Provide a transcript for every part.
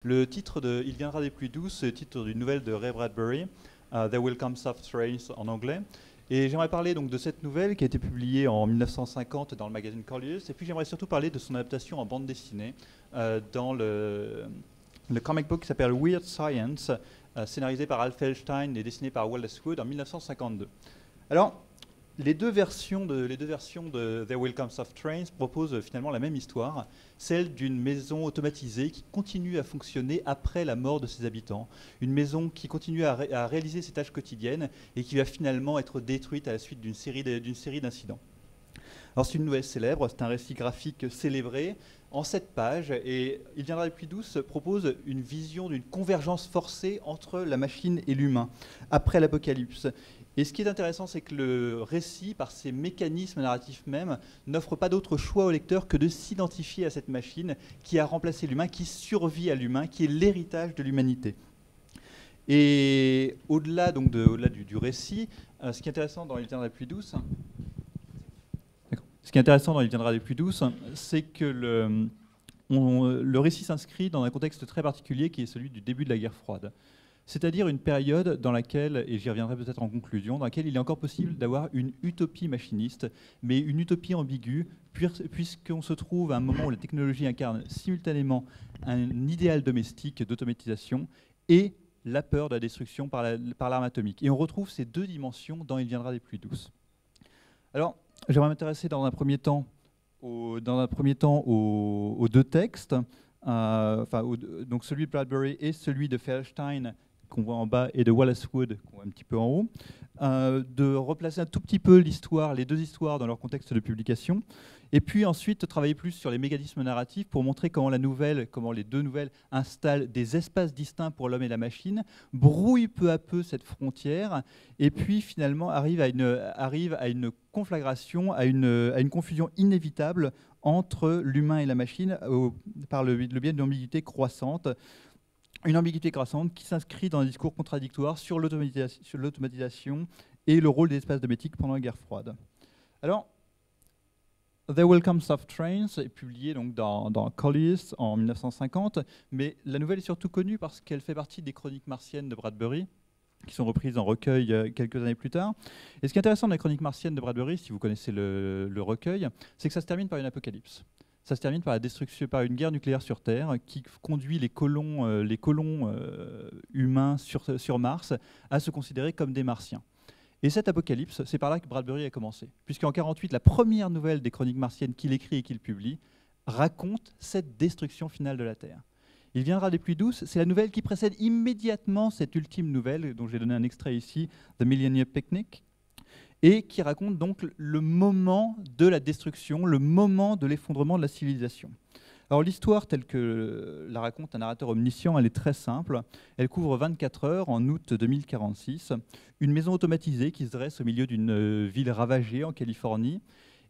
Le titre de Il viendra des pluies douces, c'est le titre d'une nouvelle de Ray Bradbury, There Will Come Soft Rains en anglais. Et j'aimerais parler donc de cette nouvelle qui a été publiée en 1950 dans le magazine Corliss. Et puis j'aimerais surtout parler de son adaptation en bande dessinée dans le comic book qui s'appelle Weird Science, scénarisé par Al Feldstein et dessiné par Wallace Wood en 1952. Alors, les deux versions de There Will Come Soft Trains proposent finalement la même histoire, celle d'une maison automatisée qui continue à fonctionner après la mort de ses habitants, une maison qui continue à réaliser ses tâches quotidiennes et qui va finalement être détruite à la suite d'une série d'incidents. Alors c'est une nouvelle célèbre, c'est un récit graphique célébré en 7 pages, et Il viendra des pluies douces propose une vision d'une convergence forcée entre la machine et l'humain après l'apocalypse. Et ce qui est intéressant, c'est que le récit, par ses mécanismes narratifs même, n'offre pas d'autre choix au lecteur que de s'identifier à cette machine qui a remplacé l'humain, qui survit à l'humain, qui est l'héritage de l'humanité. Et au-delà du récit, ce qui est intéressant dans Il viendra des pluies douces, c'est que le récit s'inscrit dans un contexte très particulier qui est celui du début de la guerre froide. C'est-à-dire une période dans laquelle, et j'y reviendrai peut-être en conclusion, dans laquelle il est encore possible d'avoir une utopie machiniste, mais une utopie ambiguë, puisqu'on se trouve à un moment où la technologie incarne simultanément un idéal domestique d'automatisation et la peur de la destruction par l'arme atomique. Et on retrouve ces deux dimensions dans Il viendra des pluies douces. Alors, j'aimerais m'intéresser dans un premier temps aux deux textes, donc celui de Bradbury et celui de Feldstein, qu'on voit en bas, et de Wallace Wood, qu'on voit un petit peu en haut, de replacer un tout petit peu les deux histoires dans leur contexte de publication, et puis ensuite travailler plus sur les mécanismes narratifs pour montrer comment les deux nouvelles installent des espaces distincts pour l'homme et la machine, brouillent peu à peu cette frontière, et puis finalement arrivent à une conflagration, à une confusion inévitable entre l'humain et la machine par le biais d'une ambiguïté croissante. Une ambiguïté croissante qui s'inscrit dans un discours contradictoire sur l'automatisation et le rôle des espaces domestiques pendant la guerre froide. Alors, There Will Come Soft Trains est publié donc dans Colliers en 1950, mais la nouvelle est surtout connue parce qu'elle fait partie des chroniques martiennes de Bradbury, qui sont reprises en recueil quelques années plus tard. Et ce qui est intéressant dans les chroniques martiennes de Bradbury, si vous connaissez le recueil, c'est que ça se termine par une apocalypse. Ça se termine par la destruction, par une guerre nucléaire sur Terre qui conduit les colons humains sur Mars à se considérer comme des Martiens. Et cette apocalypse, c'est par là que Bradbury a commencé. Puisqu'en 1948, la première nouvelle des chroniques martiennes qu'il écrit et qu'il publie raconte cette destruction finale de la Terre. Il viendra des pluies douces, c'est la nouvelle qui précède immédiatement cette ultime nouvelle, dont j'ai donné un extrait ici, The Millennium Picnic, et qui raconte donc le moment de la destruction, le moment de l'effondrement de la civilisation. Alors l'histoire telle que la raconte un narrateur omniscient, elle est très simple. Elle couvre 24 heures en août 2046, une maison automatisée qui se dresse au milieu d'une ville ravagée en Californie.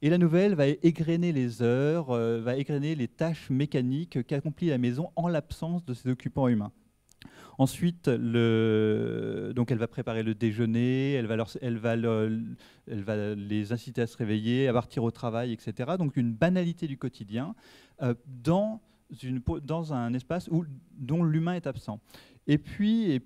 Et la nouvelle va égrener les heures, va égrener les tâches mécaniques qu'accomplit la maison en l'absence de ses occupants humains. Ensuite, donc elle va préparer le déjeuner, elle va les inciter à se réveiller, à partir au travail, etc. Donc une banalité du quotidien dans un espace dont l'humain est absent. Et puis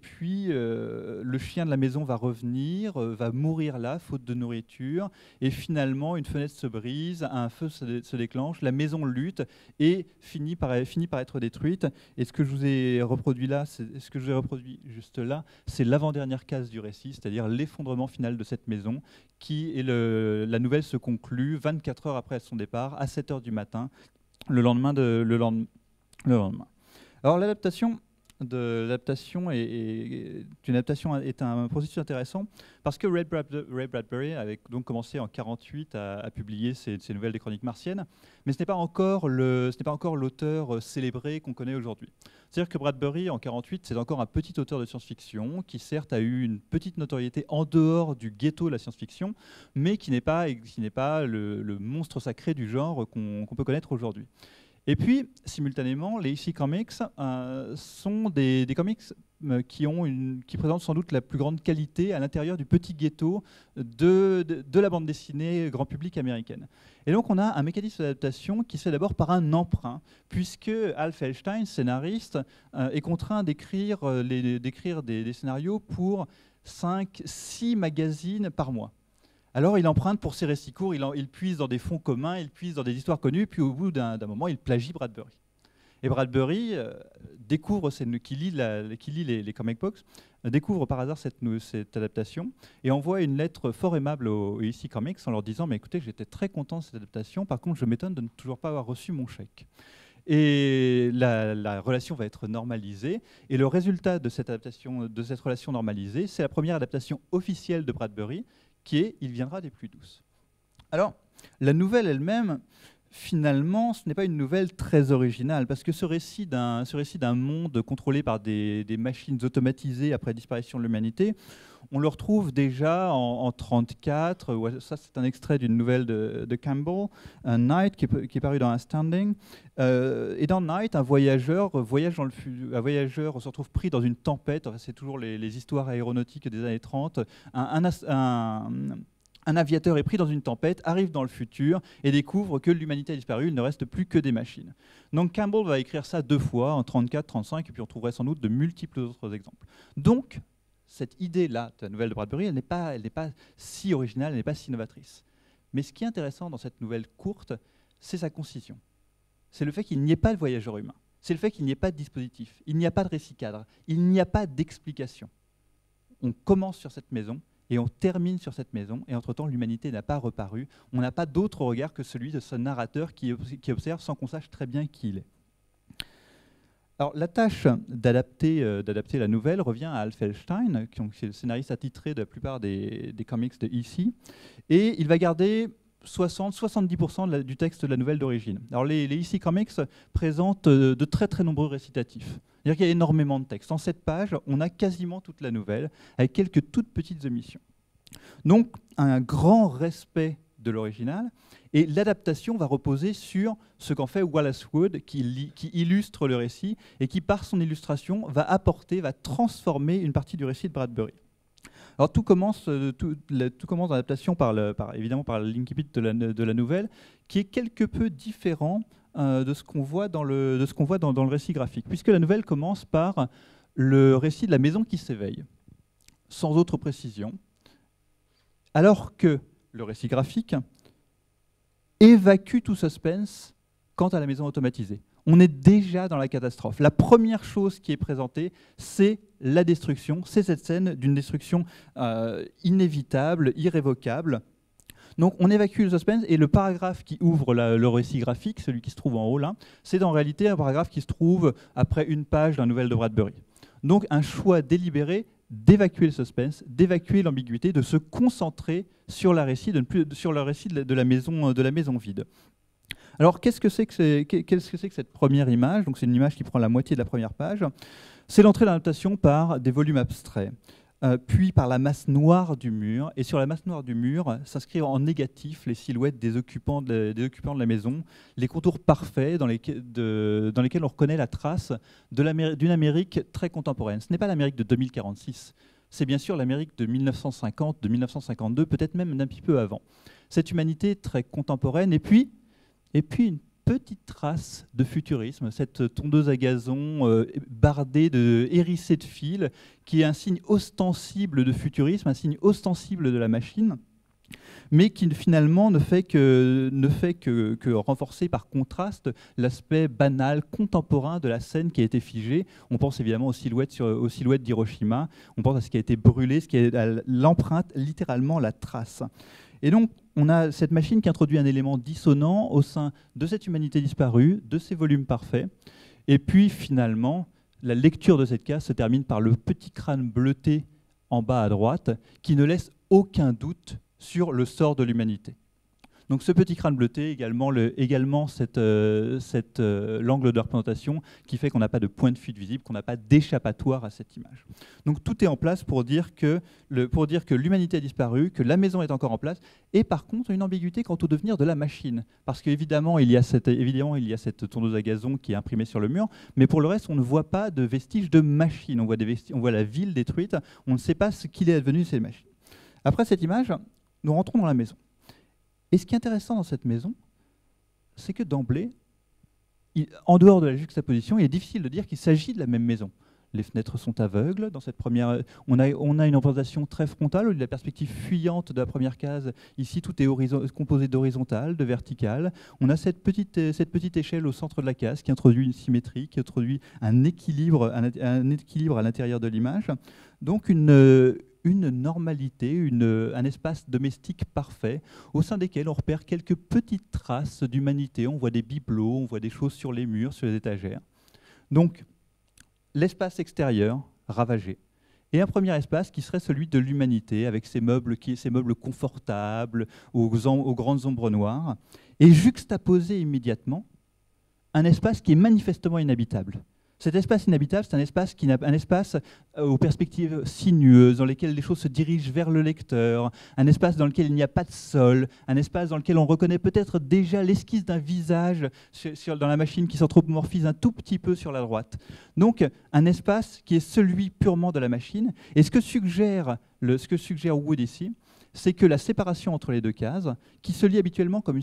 le chien de la maison va revenir, va mourir là, faute de nourriture, et finalement une fenêtre se brise, un feu se déclenche, la maison lutte et finit par être détruite. Et ce que je vous ai reproduit juste là, c'est l'avant-dernière case du récit, c'est-à-dire l'effondrement final de cette maison, la nouvelle se conclut 24 heures après son départ, à 7 heures du matin, le lendemain. Alors l'adaptation est un processus intéressant parce que Ray Bradbury avait donc commencé en 1948 à publier ces nouvelles des chroniques martiennes, mais ce n'est pas encore l'auteur célébré qu'on connaît aujourd'hui. C'est-à-dire que Bradbury, en 1948, c'est encore un petit auteur de science-fiction qui certes a eu une petite notoriété en dehors du ghetto de la science-fiction, mais qui n'est pas le monstre sacré du genre qu'on peut connaître aujourd'hui. Et puis, simultanément, les EC Comics sont des comics qui présentent sans doute la plus grande qualité à l'intérieur du petit ghetto de la bande dessinée grand public américaine. Et donc on a un mécanisme d'adaptation qui se fait d'abord par un emprunt, puisque Hal Feldstein, scénariste, est contraint d'écrire des scénarios pour 5-6 magazines par mois. Alors il emprunte pour ses récits courts, il puise dans des fonds communs, il puise dans des histoires connues, puis au bout d'un moment, il plagie Bradbury. Et Bradbury découvre, qui lit les comic books, découvre par hasard cette adaptation et envoie une lettre fort aimable aux EC Comics en leur disant « Mais écoutez, j'étais très content de cette adaptation, par contre je m'étonne de ne toujours pas avoir reçu mon chèque ». Et la relation va être normalisée. Et le résultat de cette adaptation, de cette relation normalisée, c'est la première adaptation officielle de Bradbury, qui est « Il viendra des pluies douces ». Alors, la nouvelle elle-même, finalement, ce n'est pas une nouvelle très originale, parce que ce récit d'un monde contrôlé par des machines automatisées après la disparition de l'humanité, on le retrouve déjà en 1934. Ça, c'est un extrait d'une nouvelle de Campbell, Night, qui est paru dans Astounding. Et dans Night, un voyageur se retrouve pris dans une tempête. Enfin, c'est toujours les histoires aéronautiques des années 30. Un aviateur est pris dans une tempête, arrive dans le futur et découvre que l'humanité a disparu, il ne reste plus que des machines. Donc Campbell va écrire ça 2 fois, en 34, 35, et puis on trouverait sans doute de multiples autres exemples. Donc, cette idée-là de la nouvelle de Bradbury, elle n'est pas si originale, elle n'est pas si novatrice. Mais ce qui est intéressant dans cette nouvelle courte, c'est sa concision. C'est le fait qu'il n'y ait pas de voyageur humain. C'est le fait qu'il n'y ait pas de dispositif. Il n'y a pas de récit cadre. Il n'y a pas d'explication. On commence sur cette maison, et on termine sur cette maison, et entre-temps, l'humanité n'a pas reparu. On n'a pas d'autre regard que celui de ce narrateur qui observe sans qu'on sache très bien qui il est. Alors, la tâche d'adapter la nouvelle revient à Hal Feldstein, qui est le scénariste attitré de la plupart des comics de EC, et il va garder 60-70% du texte de la nouvelle d'origine. Alors, les EC Comics présentent de très très nombreux récitatifs. C'est-à-dire qu'il y a énormément de texte. En 7 pages, on a quasiment toute la nouvelle, avec quelques toutes petites omissions. Donc, un grand respect de l'original, et l'adaptation va reposer sur ce qu'en fait Wallace Wood, qui illustre le récit, et qui, par son illustration, va transformer une partie du récit de Bradbury. Alors, tout commence dans l'adaptation évidemment par l'incipit de la nouvelle, qui est quelque peu différent de ce qu'on voit dans le récit graphique, puisque la nouvelle commence par le récit de la maison qui s'éveille, sans autre précision, alors que le récit graphique évacue tout suspense quant à la maison automatisée. On est déjà dans la catastrophe. La première chose qui est présentée, c'est la destruction, c'est cette scène d'une destruction inévitable, irrévocable. Donc on évacue le suspense, et le paragraphe qui ouvre le récit graphique, celui qui se trouve en haut là, c'est en réalité un paragraphe qui se trouve après une page d'un nouvel de Bradbury. Donc un choix délibéré d'évacuer le suspense, d'évacuer l'ambiguïté, de se concentrer sur le récit de la maison vide. Alors qu'est-ce que c'est que cette première image? Donc c'est une image qui prend la moitié de la première page. C'est l'entrée de l'adaptation par des volumes abstraits, puis par la masse noire du mur, et sur la masse noire du mur s'inscrivent en négatif les silhouettes des occupants de la maison, les contours parfaits dans lesquels on reconnaît la trace d'une Amérique très contemporaine. Ce n'est pas l'Amérique de 2046, c'est bien sûr l'Amérique de 1950, de 1952, peut-être même d'un petit peu avant. Cette humanité très contemporaine, et puis une petite trace de futurisme, cette tondeuse à gazon bardée, hérissée de fils, qui est un signe ostensible de futurisme, un signe ostensible de la machine, mais qui finalement ne fait que renforcer par contraste l'aspect banal, contemporain de la scène qui a été figée. On pense évidemment aux silhouettes d'Hiroshima, on pense à ce qui a été brûlé, ce qui est l'empreinte, littéralement la trace. Et donc, on a cette machine qui introduit un élément dissonant au sein de cette humanité disparue, de ces volumes parfaits. Et puis, finalement, la lecture de cette case se termine par le petit crâne bleuté en bas à droite, qui ne laisse aucun doute sur le sort de l'humanité. Donc ce petit crâne bleuté, également l'angle de représentation qui fait qu'on n'a pas de point de fuite visible, qu'on n'a pas d'échappatoire à cette image. Donc tout est en place pour dire que l'humanité a disparu, que la maison est encore en place, et par contre une ambiguïté quant au devenir de la machine. Parce qu'évidemment, il y a cette tondeuse à gazon qui est imprimée sur le mur, mais pour le reste, on ne voit pas de vestiges de machine. On voit la ville détruite, on ne sait pas ce qu'il est advenu de ces machines. Après cette image, nous rentrons dans la maison. Et ce qui est intéressant dans cette maison, c'est que d'emblée, en dehors de la juxtaposition, il est difficile de dire qu'il s'agit de la même maison. Les fenêtres sont aveugles. Dans cette première, on a une représentation très frontale, de la perspective fuyante de la première case. Ici, tout est composé d'horizontales, de verticales. On a cette petite échelle au centre de la case qui introduit une symétrie, qui introduit un équilibre à l'intérieur de l'image. Donc une normalité, un espace domestique parfait, au sein desquels on repère quelques petites traces d'humanité. On voit des bibelots, on voit des choses sur les murs, sur les étagères. Donc, l'espace extérieur ravagé. Et un premier espace qui serait celui de l'humanité, avec ses meubles confortables, aux grandes ombres noires, et juxtaposé immédiatement un espace qui est manifestement inhabitable. Cet espace inhabitable, c'est un espace aux perspectives sinueuses, dans lesquelles les choses se dirigent vers le lecteur, un espace dans lequel il n'y a pas de sol, un espace dans lequel on reconnaît peut-être déjà l'esquisse d'un visage dans la machine qui s'anthropomorphise un tout petit peu sur la droite. Donc un espace qui est celui purement de la machine. Et ce que suggère Wood ici, c'est que la séparation entre les deux cases, qui se lie habituellement comme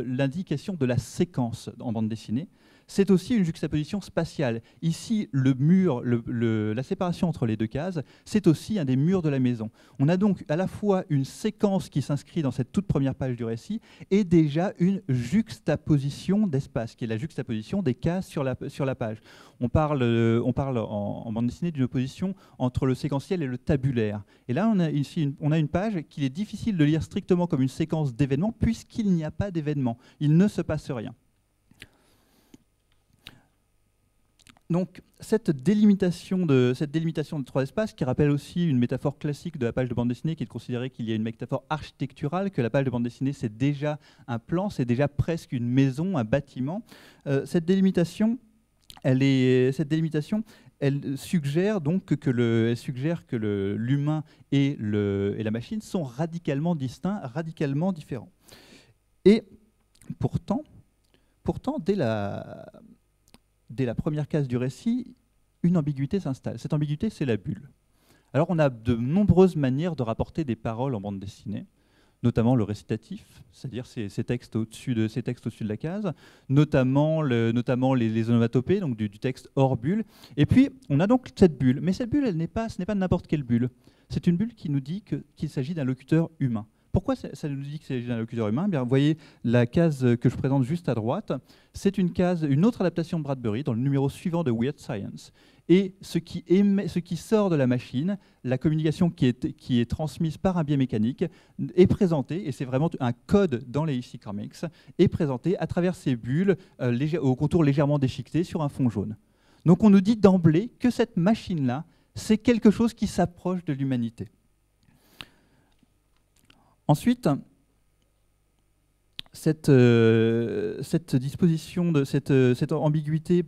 l'indication de la séquence en bande dessinée, c'est aussi une juxtaposition spatiale. Ici, le mur, la séparation entre les deux cases, c'est aussi un des murs de la maison. On a donc à la fois une séquence qui s'inscrit dans cette toute première page du récit et déjà une juxtaposition d'espace, qui est la juxtaposition des cases sur la page. On parle en bande dessinée d'une opposition entre le séquentiel et le tabulaire. Et là, on a une page qu'il est difficile de lire strictement comme une séquence d'événements puisqu'il n'y a pas d'événements. Il ne se passe rien. Donc, cette délimitation de trois espaces, qui rappelle aussi une métaphore classique de la page de bande dessinée, qui est de considérer qu'il y a une métaphore architecturale, que la page de bande dessinée, c'est déjà un plan, c'est déjà presque une maison, un bâtiment. Cette délimitation, elle suggère donc que l'humain et la machine sont radicalement distincts, radicalement différents. Et pourtant dès la première case du récit, une ambiguïté s'installe. Cette ambiguïté, c'est la bulle. Alors, on a de nombreuses manières de rapporter des paroles en bande dessinée, notamment le récitatif, c'est-à-dire ces textes au-dessus de la case, notamment les onomatopées, donc du texte hors bulle. Et puis, on a donc cette bulle. Mais cette bulle, ce n'est pas n'importe quelle bulle. C'est une bulle qui nous dit qu'il s'agit d'un locuteur humain. Pourquoi ça nous dit que c'est un locuteur humain? Bien, vous voyez la case que je présente juste à droite. C'est une autre adaptation de Bradbury dans le numéro suivant de Weird Science. Et ce qui sort de la machine, la communication qui est transmise par un biais mécanique, est présentée, et c'est vraiment un code dans les EC Comics, est présenté à travers ces bulles au contour légèrement déchiqueté sur un fond jaune. Donc on nous dit d'emblée que cette machine-là, c'est quelque chose qui s'approche de l'humanité. Ensuite, cette disposition, cette ambiguïté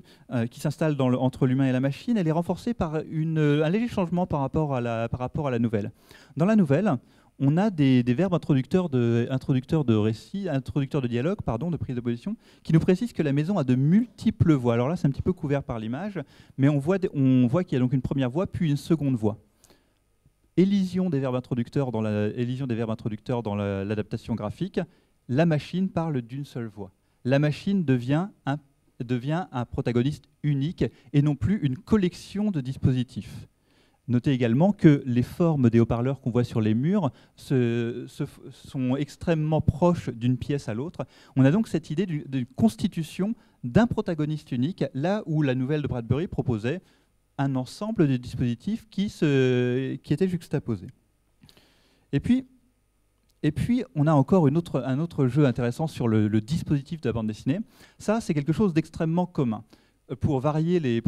qui s'installe entre l'humain et la machine, elle est renforcée par un léger changement par rapport à la nouvelle. Dans la nouvelle, on a des verbes introducteurs de récit, introducteurs de dialogue, de prise de position, qui nous précisent que la maison a de multiples voix. Alors là, c'est un petit peu couvert par l'image, mais on voit qu'il y a donc une première voix, puis une seconde voix. Élision des verbes introducteurs dans l'adaptation graphique, la machine parle d'une seule voix. La machine devient un protagoniste unique et non plus une collection de dispositifs. Notez également que les formes des haut-parleurs qu'on voit sur les murs sont extrêmement proches d'une pièce à l'autre. On a donc cette idée de constitution d'un protagoniste unique, là où la nouvelle de Bradbury proposait un ensemble de dispositifs qui étaient juxtaposés. Et puis, on a encore un autre jeu intéressant sur le dispositif de la bande dessinée. Ça, c'est quelque chose d'extrêmement commun. pour varier les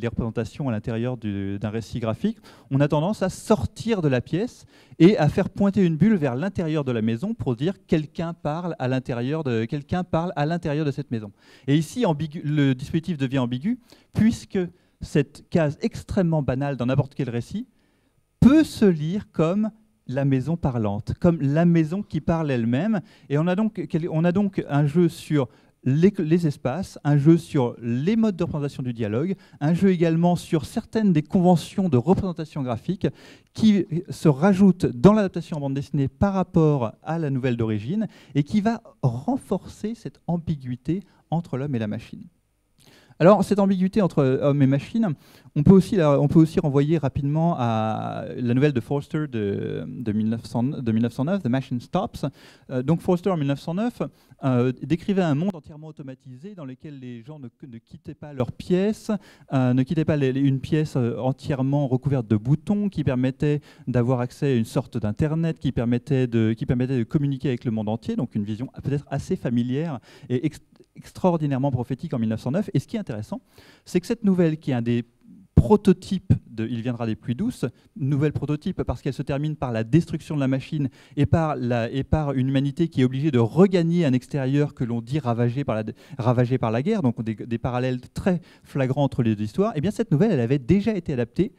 représentations à l'intérieur d'un récit graphique, on a tendance à sortir de la pièce et à faire pointer une bulle vers l'intérieur de la maison pour dire quelqu'un parle à l'intérieur de cette maison. Et ici, le dispositif devient ambigu puisque cette case extrêmement banale dans n'importe quel récit peut se lire comme la maison parlante, comme la maison qui parle elle-même. Et on a donc un jeu sur les espaces, un jeu sur les modes de représentation du dialogue, un jeu également sur certaines des conventions de représentation graphique qui se rajoutent dans l'adaptation en bande dessinée par rapport à la nouvelle d'origine et qui va renforcer cette ambiguïté entre l'homme et la machine. Alors, cette ambiguïté entre homme et machine, on peut aussi renvoyer rapidement à la nouvelle de Forster de 1909, The Machine Stops. Donc Forster, en 1909, décrivait un monde entièrement automatisé dans lequel les gens ne quittaient pas leur pièce, ne quittaient pas une pièce entièrement recouverte de boutons, qui permettait d'avoir accès à une sorte d'Internet, qui permettait de communiquer avec le monde entier, donc une vision peut-être assez familière et extraordinairement prophétique en 1909. Et ce qui est intéressant, c'est que cette nouvelle, qui est un des prototypes de Il viendra des pluies douces, nouvelle prototype parce qu'elle se termine par la destruction de la machine et par une humanité qui est obligée de regagner un extérieur que l'on dit ravagé par la guerre, donc des parallèles très flagrants entre les deux histoires. Et bien cette nouvelle, elle avait déjà été adaptée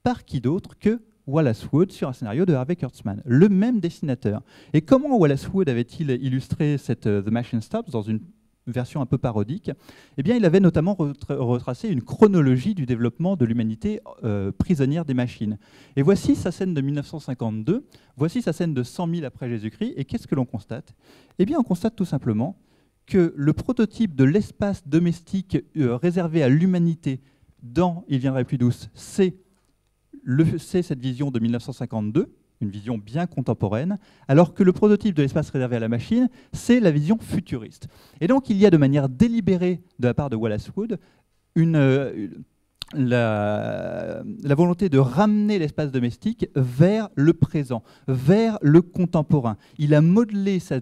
par qui d'autre que Wallace Wood sur un scénario de Harvey Kurtzman, le même dessinateur. Et comment Wallace Wood avait-il illustré cette The Machine Stops dans une version un peu parodique? Eh bien, il avait notamment retracé une chronologie du développement de l'humanité prisonnière des machines. Et voici sa scène de 1952, voici sa scène de 100 000 après Jésus-Christ, et qu'est-ce que l'on constate? Eh bien, on constate tout simplement que le prototype de l'espace domestique réservé à l'humanité dans Il viendra des pluies douces, c'est cette vision de 1952, une vision bien contemporaine, alors que le prototype de l'espace réservé à la machine, c'est la vision futuriste. Et donc il y a de manière délibérée de la part de Wallace Wood la volonté de ramener l'espace domestique vers le présent, vers le contemporain. Il a modelé sa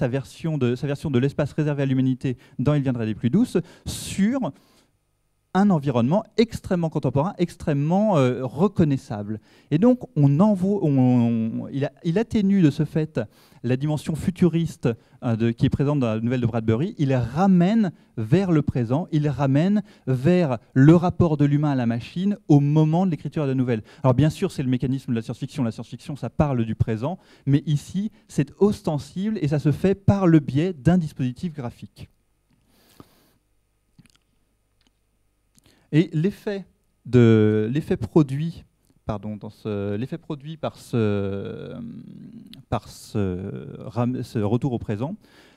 version de l'espace réservé à l'humanité dans Il viendra des pluies douces sur un environnement extrêmement contemporain, extrêmement reconnaissable. Et donc, il atténue de ce fait la dimension futuriste qui est présente dans la nouvelle de Bradbury. Il ramène vers le présent, il ramène vers le rapport de l'humain à la machine au moment de l'écriture de la nouvelle. Alors bien sûr, c'est le mécanisme de la science-fiction. La science-fiction, ça parle du présent, mais ici, c'est ostensible et ça se fait par le biais d'un dispositif graphique. Et l'effet produit par ce retour au présent,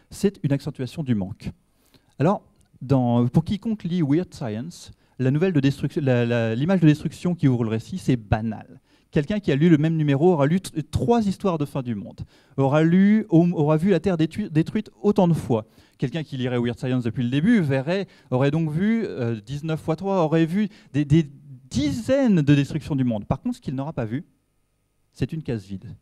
c'est une accentuation du manque. Alors, pour quiconque lit Weird Science, l'image de destruction qui ouvre le récit, c'est banal. Quelqu'un qui a lu le même numéro aura lu 3 histoires de fin du monde, aura vu la Terre détruite autant de fois. Quelqu'un qui lirait Weird Science depuis le début aurait donc vu 19 fois 3, aurait vu des dizaines de destructions du monde. Par contre, ce qu'il n'aura pas vu, c'est une case vide.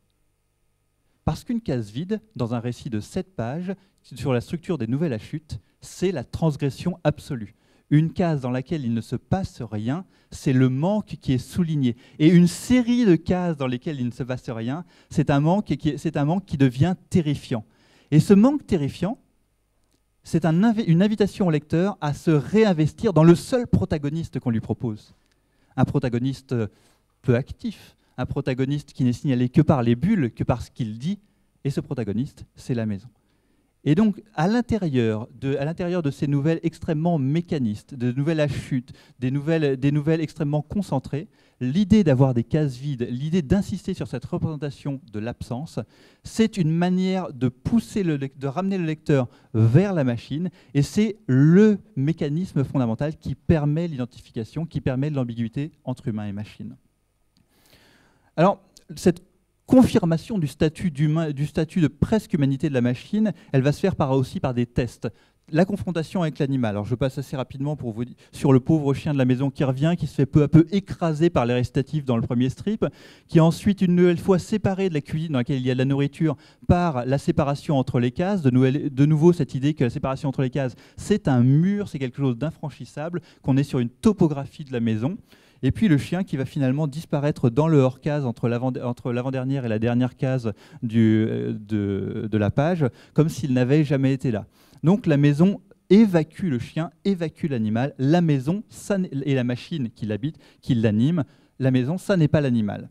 Parce qu'une case vide, dans un récit de 7 pages, sur la structure des nouvelles à chute, c'est la transgression absolue. Une case dans laquelle il ne se passe rien, c'est le manque qui est souligné. Et une série de cases dans lesquelles il ne se passe rien, c'est un manque qui devient terrifiant. Et ce manque terrifiant, c'est une invitation au lecteur à se réinvestir dans le seul protagoniste qu'on lui propose. Un protagoniste peu actif, un protagoniste qui n'est signalé que par les bulles, que par ce qu'il dit, et ce protagoniste, c'est la maison. Et donc, à l'intérieur de ces nouvelles extrêmement mécanistes, de nouvelles à chute, des nouvelles extrêmement concentrées, l'idée d'avoir des cases vides, l'idée d'insister sur cette représentation de l'absence, c'est une manière de ramener le lecteur vers la machine, et c'est le mécanisme fondamental qui permet l'identification, qui permet l'ambiguïté entre humain et machine. Alors, cette confirmation du statut d'humain, du statut de presque humanité de la machine, elle va se faire aussi par des tests. la confrontation avec l'animal. Alors je passe assez rapidement pour vous dire sur le pauvre chien de la maison qui revient, qui se fait peu à peu écraser par les récitatifs dans le premier strip, qui est ensuite une nouvelle fois séparé de la cuisine dans laquelle il y a de la nourriture par la séparation entre les cases. De nouveau, cette idée que la séparation entre les cases, c'est un mur, c'est quelque chose d'infranchissable, qu'on est sur une topographie de la maison. Et puis le chien qui va finalement disparaître dans le hors-case entre l'avant-dernière et la dernière case de la page, comme s'il n'avait jamais été là. Donc la maison évacue le chien, évacue l'animal. La maison et la machine qui l'habite, qui l'anime. La maison, ça n'est pas l'animal.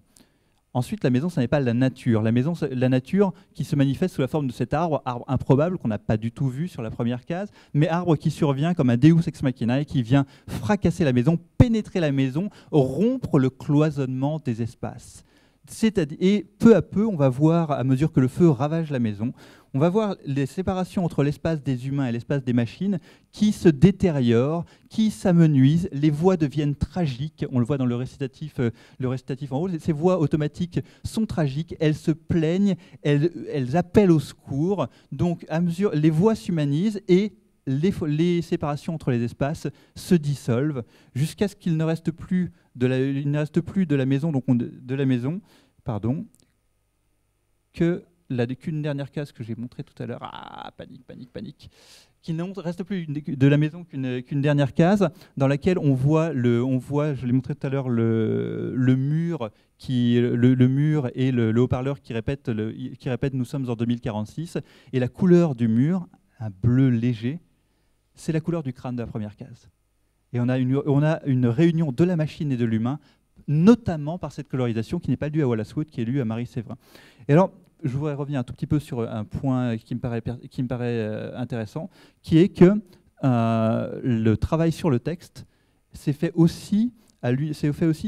Ensuite, la maison, ça n'est pas la nature. La nature qui se manifeste sous la forme de cet arbre improbable qu'on n'a pas du tout vu sur la première case, mais arbre qui survient comme un Deus ex machina et qui vient fracasser la maison, pénétrer la maison, rompre le cloisonnement des espaces. Et peu à peu, on va voir, à mesure que le feu ravage la maison, on va voir les séparations entre l'espace des humains et l'espace des machines qui se détériorent, qui s'amenuisent, les voix deviennent tragiques, on le voit dans le récitatif en haut, ces voix automatiques sont tragiques, elles se plaignent, elles appellent au secours, donc à mesure, les voix s'humanisent et les séparations entre les espaces se dissolvent jusqu'à ce qu'il ne reste plus de la maison, qu'une dernière case que j'ai montrée tout à l'heure. Ah, panique. Qu'il ne reste plus de la maison qu'une dernière case dans laquelle on voit, je l'ai montré tout à l'heure, le mur et le haut-parleur qui répète « Nous sommes en 2046 ». Et la couleur du mur, un bleu léger, c'est la couleur du crâne de la première case. Et on a une réunion de la machine et de l'humain, notamment par cette colorisation qui n'est pas due à Wallace Wood, qui est due à Marie Séverin. Et alors, je voudrais revenir un tout petit peu sur un point qui me paraît intéressant, qui est que le travail sur le texte s'est fait aussi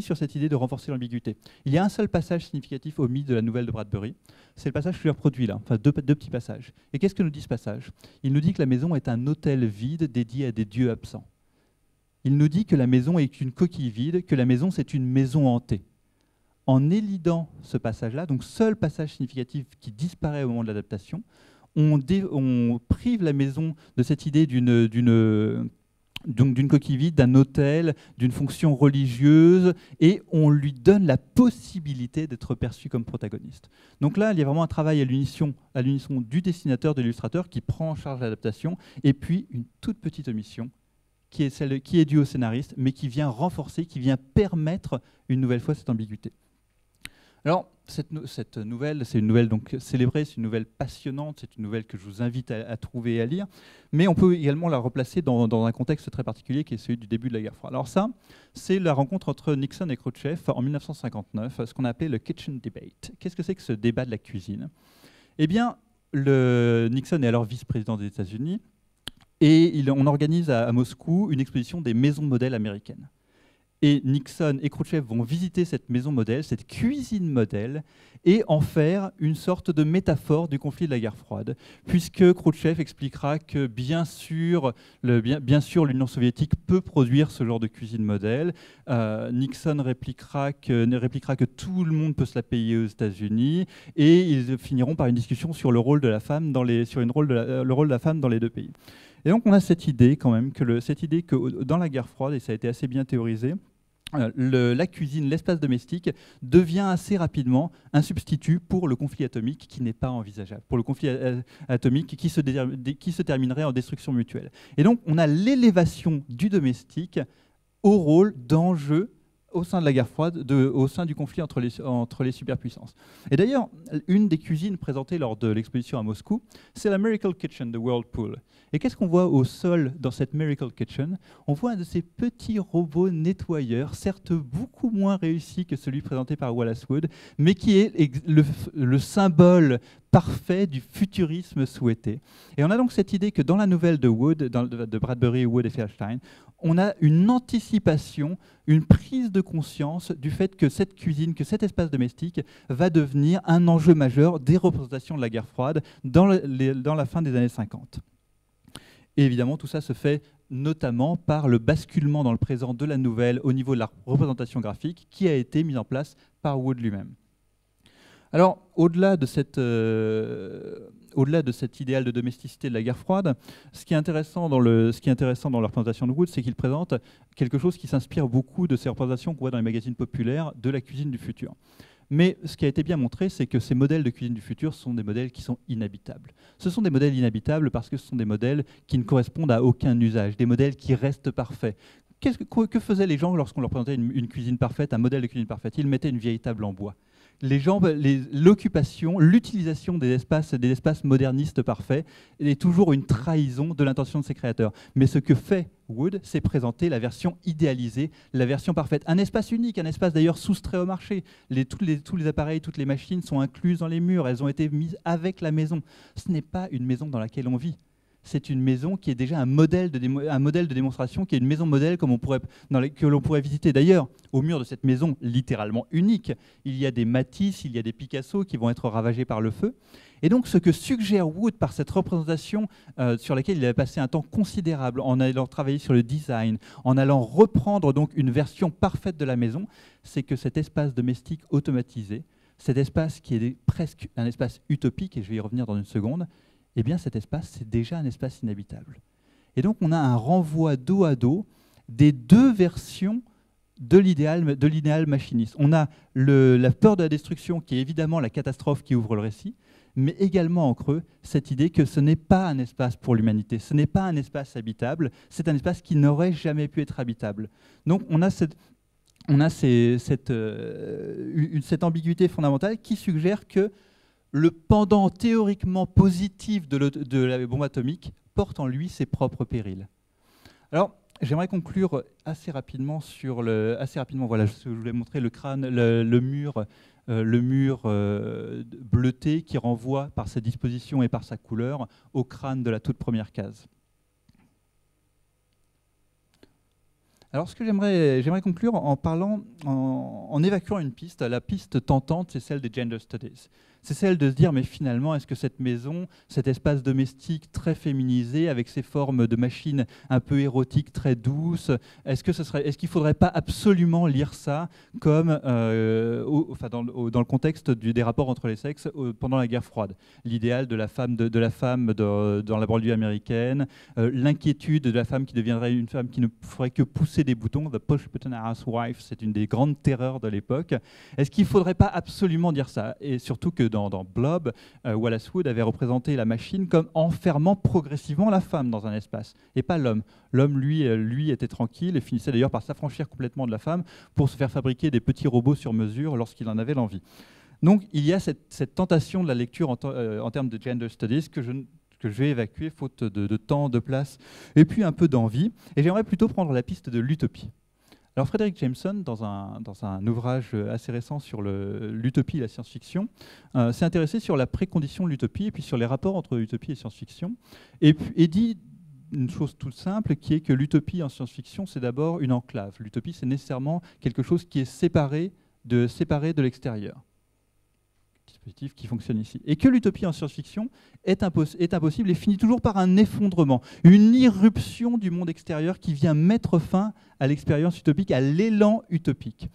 sur cette idée de renforcer l'ambiguïté. Il y a un seul passage significatif omis de la nouvelle de Bradbury, c'est le passage que je lui ai reproduit là, enfin deux petits passages. Et qu'est-ce que nous dit ce passage? Il nous dit que la maison est un hôtel vide dédié à des dieux absents. Il nous dit que la maison est une coquille vide, que la maison c'est une maison hantée. En élidant ce passage-là, donc seul passage significatif qui disparaît au moment de l'adaptation, on prive la maison de cette idée d'une coquille vide, d'un hôtel, d'une fonction religieuse, et on lui donne la possibilité d'être perçu comme protagoniste. Donc là, il y a vraiment un travail à l'unisson du dessinateur, de l'illustrateur, qui prend en charge l'adaptation, et puis une toute petite omission, qui est celle qui est due au scénariste, mais qui vient renforcer, qui vient permettre une nouvelle fois cette ambiguïté. Alors, cette nouvelle, c'est une nouvelle donc célébrée, c'est une nouvelle passionnante, c'est une nouvelle que je vous invite à trouver et à lire, mais on peut également la replacer dans un contexte très particulier qui est celui du début de la guerre froide. Alors ça, c'est la rencontre entre Nixon et Khrouchtchev en 1959, ce qu'on a appelé le Kitchen Debate. Qu'est-ce que c'est que ce débat de la cuisine? Eh bien, Nixon est alors vice-président des États-Unis, et on organise à Moscou une exposition des maisons modèles américaines. Et Nixon et Khrouchtchev vont visiter cette maison modèle, cette cuisine modèle, et en faire une sorte de métaphore du conflit de la guerre froide, puisque Khrouchtchev expliquera que bien sûr l'Union soviétique peut produire ce genre de cuisine modèle. Nixon répliquera que tout le monde peut se la payer aux États-Unis, et ils finiront par une discussion sur le rôle de la femme dans les deux pays. Et donc on a cette idée quand même, que dans la guerre froide, et ça a été assez bien théorisé, la cuisine, l'espace domestique, devient assez rapidement un substitut pour le conflit atomique qui n'est pas envisageable, pour le conflit atomique qui se terminerait en destruction mutuelle. Et donc on a l'élévation du domestique au rôle d'enjeu au sein de la guerre froide, au sein du conflit entre les superpuissances. Et d'ailleurs, une des cuisines présentées lors de l'exposition à Moscou, c'est la Miracle Kitchen de Whirlpool. Et qu'est-ce qu'on voit au sol dans cette Miracle Kitchen? On voit un de ces petits robots nettoyeurs, certes beaucoup moins réussi que celui présenté par Wallace Wood, mais qui est le symbole parfait du futurisme souhaité. Et on a donc cette idée que dans la nouvelle de Wood, de Bradbury, Wood et Feldstein, on a une anticipation, une prise de conscience du fait que cette cuisine, que cet espace domestique va devenir un enjeu majeur des représentations de la guerre froide dans la fin des années 50. Et évidemment, tout ça se fait notamment par le basculement dans le présent de la nouvelle au niveau de la représentation graphique qui a été mise en place par Wood lui-même. Alors, au-delà de cet idéal de domesticité de la guerre froide, ce qui est intéressant dans la représentation de Wood, c'est qu'il présente quelque chose qui s'inspire beaucoup de ces représentations qu'on voit dans les magazines populaires de la cuisine du futur. Mais ce qui a été bien montré, c'est que ces modèles de cuisine du futur sont des modèles qui sont inhabitables. Ce sont des modèles inhabitables parce que ce sont des modèles qui ne correspondent à aucun usage, des modèles qui restent parfaits. Que faisaient les gens lorsqu'on leur présentait une cuisine parfaite, un modèle de cuisine parfaite? Ils mettaient une vieille table en bois. L'occupation, l'utilisation des espaces modernistes parfaits est toujours une trahison de l'intention de ses créateurs. Mais ce que fait Wood, c'est présenter la version idéalisée, la version parfaite. Un espace unique, un espace d'ailleurs soustrait au marché. Tous les appareils, toutes les machines sont incluses dans les murs, elles ont été mises avec la maison. Ce n'est pas une maison dans laquelle on vit. C'est une maison qui est déjà un modèle de démonstration, qui est une maison modèle que l'on pourrait visiter. D'ailleurs, au mur de cette maison littéralement unique, il y a des Matisse, il y a des Picasso qui vont être ravagés par le feu. Et donc, ce que suggère Wood par cette représentation sur laquelle il avait passé un temps considérable en allant travailler sur le design, en allant reprendre donc une version parfaite de la maison, c'est que cet espace domestique automatisé, cet espace qui est presque un espace utopique, et je vais y revenir dans une seconde, eh bien cet espace, c'est déjà un espace inhabitable. Et donc on a un renvoi dos à dos des deux versions de l'idéal machiniste. On a la peur de la destruction, qui est évidemment la catastrophe qui ouvre le récit, mais également en creux, cette idée que ce n'est pas un espace pour l'humanité, ce n'est pas un espace habitable, c'est un espace qui n'aurait jamais pu être habitable. Donc on a cette ambiguïté fondamentale qui suggère que le pendant théoriquement positif de la bombe atomique porte en lui ses propres périls. Alors, j'aimerais conclure assez rapidement voilà, je voulais montrer le mur bleuté qui renvoie par sa disposition et par sa couleur au crâne de la toute première case. Alors, ce que j'aimerais conclure en évacuant une piste. La piste tentante, c'est celle des gender studies. C'est celle de se dire, mais finalement, est-ce que cette maison, cet espace domestique très féminisé, avec ses formes de machines un peu érotiques, très douces, est-ce qu'il ne faudrait pas absolument lire ça comme dans le contexte des rapports entre les sexes pendant la guerre froide? L'idéal de la femme, dans la banlieue américaine, l'inquiétude de la femme qui deviendrait une femme qui ne ferait que pousser des boutons, the push button housewife, c'est une des grandes terreurs de l'époque. Est-ce qu'il ne faudrait pas absolument dire ça? Et surtout que dans Blob, Wallace Wood avait représenté la machine comme enfermant progressivement la femme dans un espace, et pas l'homme. L'homme, lui, était tranquille et finissait d'ailleurs par s'affranchir complètement de la femme pour se faire fabriquer des petits robots sur mesure lorsqu'il en avait l'envie. Donc il y a cette tentation de la lecture en termes de gender studies que je vais évacuer, faute de temps, de place, et puis un peu d'envie. Et j'aimerais plutôt prendre la piste de l'utopie. Alors Fredric Jameson, dans un ouvrage assez récent sur l'utopie et la science-fiction, s'est intéressé sur la précondition de l'utopie et puis sur les rapports entre utopie et science-fiction, et dit une chose toute simple, qui est que l'utopie en science-fiction, c'est d'abord une enclave. L'utopie, c'est nécessairement quelque chose qui est séparé de l'extérieur. Dispositif qui fonctionne ici. Et que l'utopie en science-fiction est impossible et finit toujours par un effondrement, une irruption du monde extérieur qui vient mettre fin à l'expérience utopique, à l'élan utopique.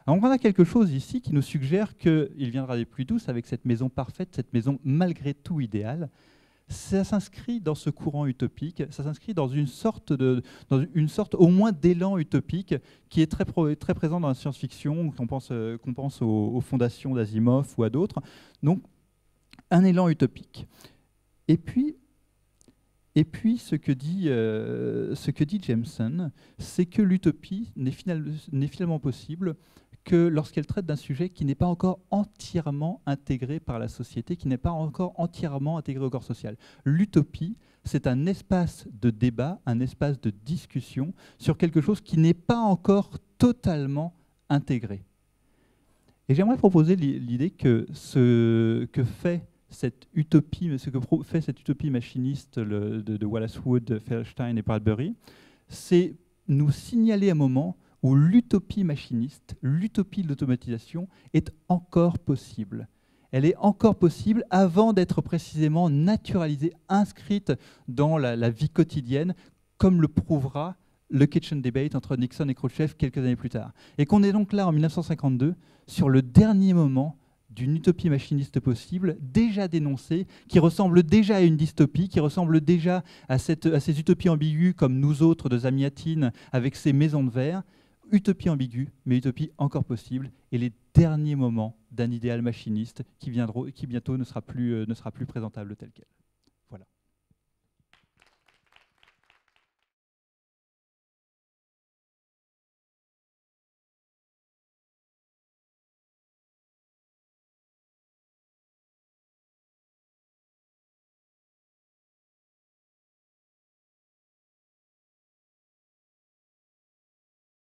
Alors on a quelque chose ici qui nous suggère qu'il viendra des pluies douces avec cette maison parfaite, cette maison malgré tout idéale. Ça s'inscrit dans ce courant utopique, ça s'inscrit dans une sorte au moins d'élan utopique qui est très présent dans la science-fiction, qu'on pense aux fondations d'Asimov ou à d'autres. Donc, un élan utopique. Et puis ce que dit Jameson, c'est que l'utopie n'est finalement possible que lorsqu'elle traite d'un sujet qui n'est pas encore entièrement intégré par la société, qui n'est pas encore entièrement intégré au corps social. L'utopie, c'est un espace de débat, un espace de discussion sur quelque chose qui n'est pas encore totalement intégré. Et j'aimerais proposer l'idée que ce que fait cette utopie machiniste de Wallace Wood, Feldstein et Bradbury, c'est nous signaler un moment où l'utopie machiniste, l'utopie de l'automatisation est encore possible. Elle est encore possible avant d'être précisément naturalisée, inscrite dans la vie quotidienne, comme le prouvera le Kitchen Debate entre Nixon et Khrouchtchev quelques années plus tard. Et qu'on est donc là en 1952, sur le dernier moment d'une utopie machiniste possible, déjà dénoncée, qui ressemble déjà à une dystopie, qui ressemble déjà à ces utopies ambiguës comme Nous autres de Zamiatine, avec ses maisons de verre. Utopie ambiguë, mais utopie encore possible, et les derniers moments d'un idéal machiniste qui bientôt ne sera plus présentable tel quel.